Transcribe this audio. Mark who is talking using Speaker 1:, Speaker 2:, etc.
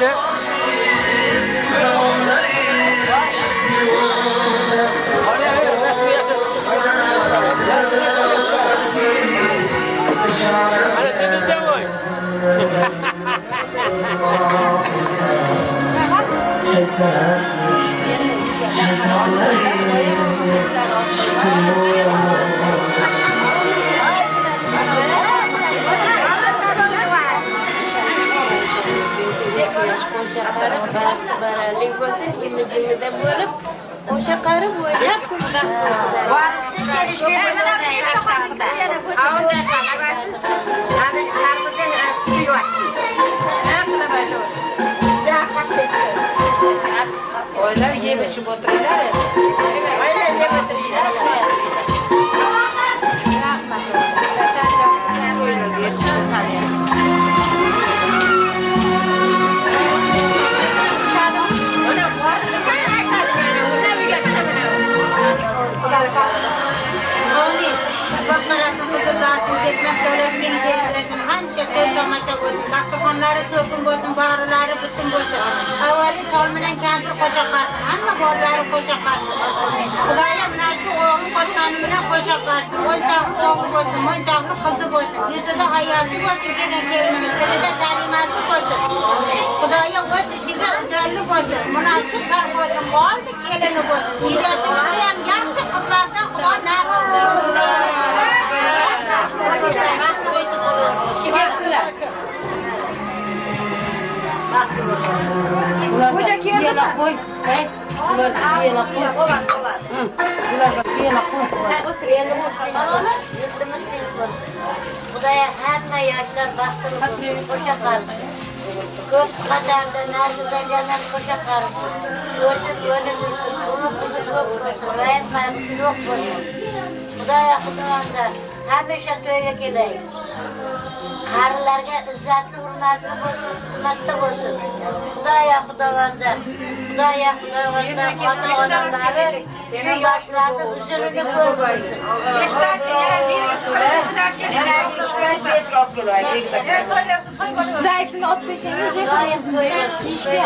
Speaker 1: işte.
Speaker 2: o'sha qarib o'ylab o'ylab yeb ichib o'tiringlar. O'ylab yeb o'tiringlar. Dasturxonlari to'kin bo'lsin, bag'rilari butun bo'lsin. Avvali chol bilan kampir qo'sha qarsin, hamma bolalari qo'sha qarsin. Xudoyim mana shu o'g'il qo'shgani bilan qo'sha qarsin. O'lchoqli o'g'il bo'lsin, mo'nchoqli qizi bo'lsin. Yuzida hayosi bo'lsin, kelgan kelinimiz, tilida kalimasi bo'lsin. Xudoyim o'z ishiga rizoli bo'lsin. Mana shu tarqosin qoldi, kelini bo'lsin. Ilochimizda ham yaxshi qizlardan Xudo nasib Hoca keldi qo'y. Ular yana qo'y. Ular yana qo'y. Xudoya hamma yoshlar baxtli qo'sha qarshi. Ko'p qatorda narsadan jannat qo'sha qarshi. O'sib o'lib uni qizi ko'p bo'lsin. Yo'q bo'lsin. Xudoya Xudoanda hamisha to'yga kelaylik. Qarilarga izzatli, hurmatli bo'lsin, xizmatda bo'lsin. Xudoya Xudoanda, Xudoya Xudoanda xotin odamlari shu yoshlarni uzunini ko'rmaydi.
Speaker 3: Zaytini olib berishingiz
Speaker 2: ishga